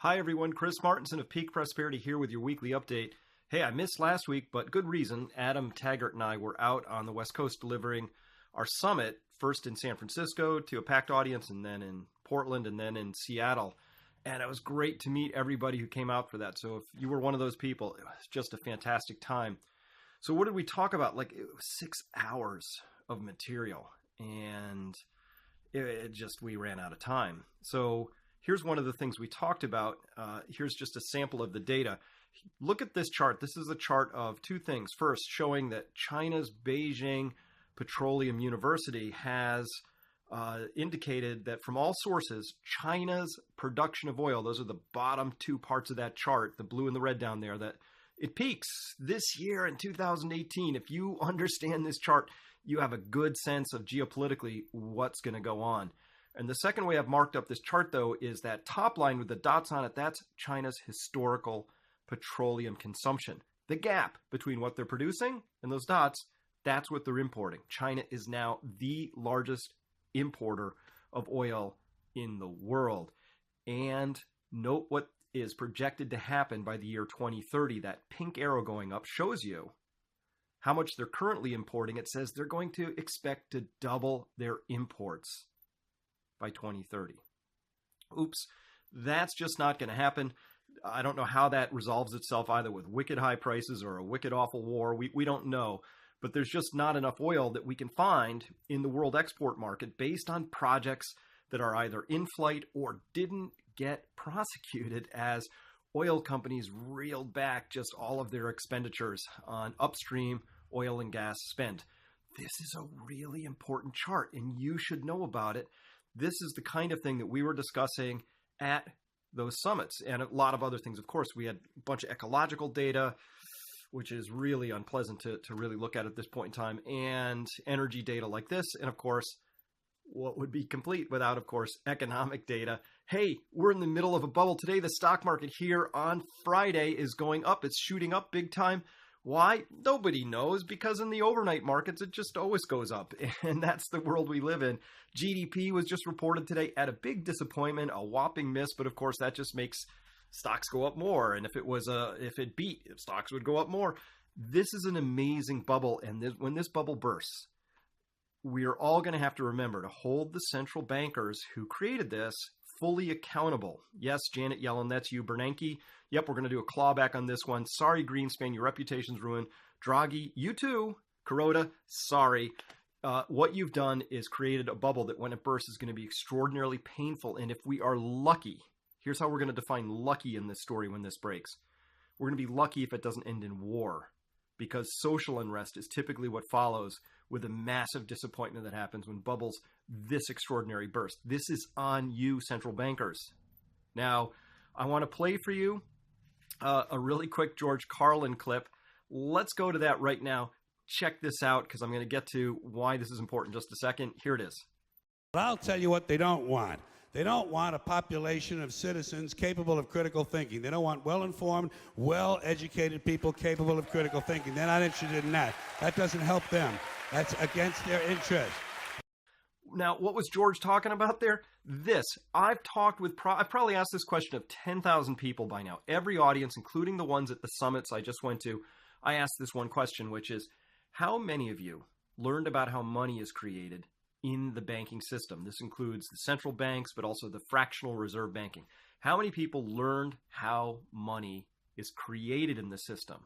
Hi everyone, Chris Martinson of Peak Prosperity here with your weekly update. Hey, I missed last week, but good reason. Adam Taggart and I were out on the West Coast delivering our summit, first in San Francisco to a packed audience, and then in Portland, and then in Seattle. And it was great to meet everybody who came out for that. So if you were one of those people, it was just a fantastic time. So what did we talk about? Like, it was 6 hours of material, and we ran out of time. So here's one of the things we talked about. Here's just a sample of the data. Look at this chart. This is a chart of two things. First, showing that China's Beijing Petroleum University has indicated that from all sources, China's production of oil, those are the bottom two parts of that chart, the blue and the red down there, that it peaks this year in 2018. If you understand this chart, you have a good sense of geopolitically what's going to go on. And the second way I've marked up this chart, though, is that top line with the dots on it. That's China's historical petroleum consumption. The gap between what they're producing and those dots, that's what they're importing. China is now the largest importer of oil in the world. And note what is projected to happen by the year 2030. That pink arrow going up shows you how much they're currently importing. It says they're going to expect to double their imports by 2030. Oops, that's just not going to happen. I don't know how that resolves itself either with wicked high prices or a wicked awful war. We don't know. But there's just not enough oil that we can find in the world export market based on projects that are either in flight or didn't get prosecuted as oil companies reeled back just all of their expenditures on upstream oil and gas spend. This is a really important chart, and you should know about it. This is the kind of thing that we were discussing at those summits, and a lot of other things. Of course, we had a bunch of ecological data, which is really unpleasant to really look at this point in time, and energy data like this. And of course, what would be complete without, of course, economic data? Hey, we're in the middle of a bubble. Today, the stock market here on Friday is going up. It's shooting up big time. Why? Nobody knows, because in the overnight markets, it just always goes up. And that's the world we live in. GDP was just reported today at a big disappointment, a whopping miss. But of course, that just makes stocks go up more. And if it beat, stocks would go up more. This is an amazing bubble. And when this bubble bursts, we are all going to have to remember to hold the central bankers who created this fully accountable. Yes, Janet Yellen, that's you. Bernanke, yep, we're going to do a clawback on this one. Sorry, Greenspan, your reputation's ruined. Draghi, you too. Kuroda, sorry. What you've done is created a bubble that when it bursts is going to be extraordinarily painful. And if we are lucky, here's how we're going to define lucky in this story when this breaks. We're going to be lucky if it doesn't end in war, because social unrest is typically what follows with a massive disappointment that happens when bubbles this extraordinary burst. This is on you, central bankers. Now, I want to play for you a really quick George Carlin clip. Let's go to that right now. Check this out, because I'm going to get to why this is important in just a second. Here it is. But I'll tell you what they don't want. They don't want a population of citizens capable of critical thinking. They don't want well-informed, well-educated people capable of critical thinking. They're not interested in that. That doesn't help them. That's against their interest. Now, what was George talking about there? This. I've probably asked this question of 10,000 people by now. Every audience, including the ones at the summits I just went to, I asked this one question, which is, how many of you learned about how money is created in the banking system? This includes the central banks, but also the fractional reserve banking. How many people learned how money is created in the system?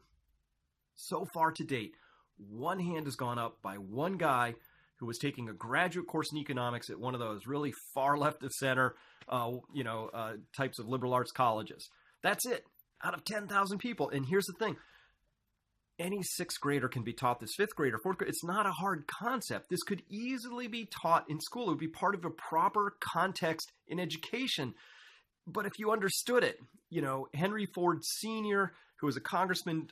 So far to date, one hand has gone up by one guy who was taking a graduate course in economics at one of those really far left of center, types of liberal arts colleges. That's it, out of 10,000 people. And here's the thing. Any sixth grader can be taught this. Fifth grader, fourth grader, it's not a hard concept. This could easily be taught in school. It would be part of a proper context in education. But if you understood it, Henry Ford Sr., who was a congressman,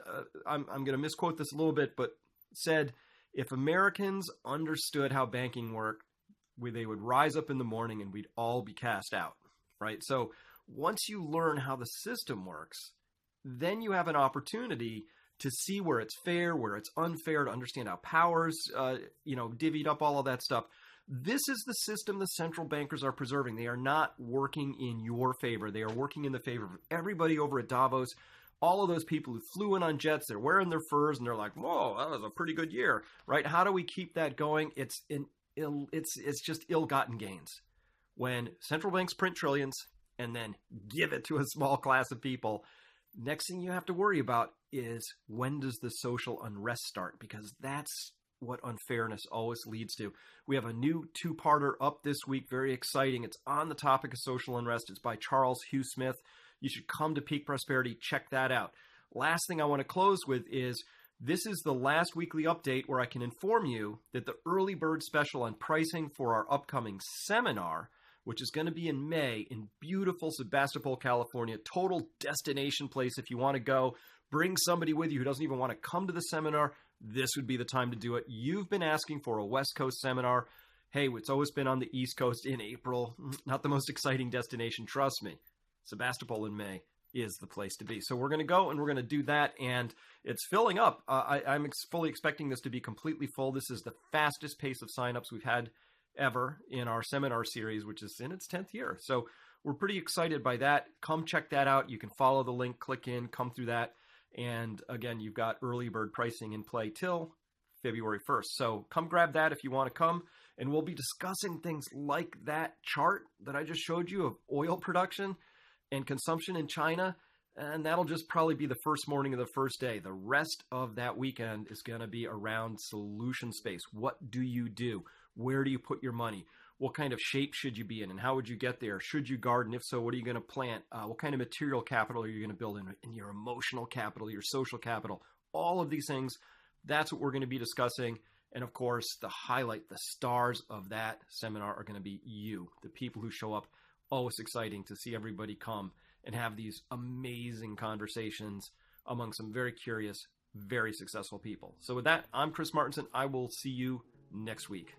I'm going to misquote this a little bit, but said, if Americans understood how banking worked, they would rise up in the morning and we'd all be cast out, right? So once you learn how the system works, then you have an opportunity to see where it's fair, where it's unfair, to understand how powers, divvied up, all of that stuff. This is the system the central bankers are preserving. They are not working in your favor. They are working in the favor of everybody over at Davos. All of those people who flew in on jets, they're wearing their furs, and they're like, whoa, that was a pretty good year, right? How do we keep that going? It's just ill-gotten gains. When central banks print trillions and then give it to a small class of people, next thing you have to worry about is, when does the social unrest start? Because that's what unfairness always leads to. We have a new two-parter up this week. Very exciting. It's on the topic of social unrest. It's by Charles Hugh Smith. You should come to Peak Prosperity. Check that out. Last thing I want to close with is, this is the last weekly update where I can inform you that the early bird special on pricing for our upcoming seminar, which is going to be in May in beautiful Sebastopol, California, total destination place. If you want to go, bring somebody with you who doesn't even want to come to the seminar, this would be the time to do it. You've been asking for a West Coast seminar. Hey, it's always been on the East Coast in April. Not the most exciting destination, trust me. Sebastopol in May is the place to be. So we're going to go and we're going to do that, and it's filling up. I'm fully expecting this to be completely full. This is the fastest pace of signups we've had ever in our seminar series, which is in its 10th year. So we're pretty excited by that. Come check that out. You can follow the link, click in, come through that. And again, you've got early bird pricing in play till February 1st. So come grab that if you want to come. And we'll be discussing things like that chart that I just showed you of oil production and consumption in China. And that'll just probably be the first morning of the first day. The rest of that weekend is going to be around solution space. What do you do? Where do you put your money? What kind of shape should you be in, and how would you get there? Should you garden? If so, what are you going to plant? What kind of material capital are you going to build in your emotional capital, your social capital? All of these things, that's what we're going to be discussing. And of course, the highlight, the stars of that seminar are going to be you, the people who show up. Always exciting to see everybody come and have these amazing conversations among some very curious, very successful people. So with that, I'm Chris Martenson. I will see you next week.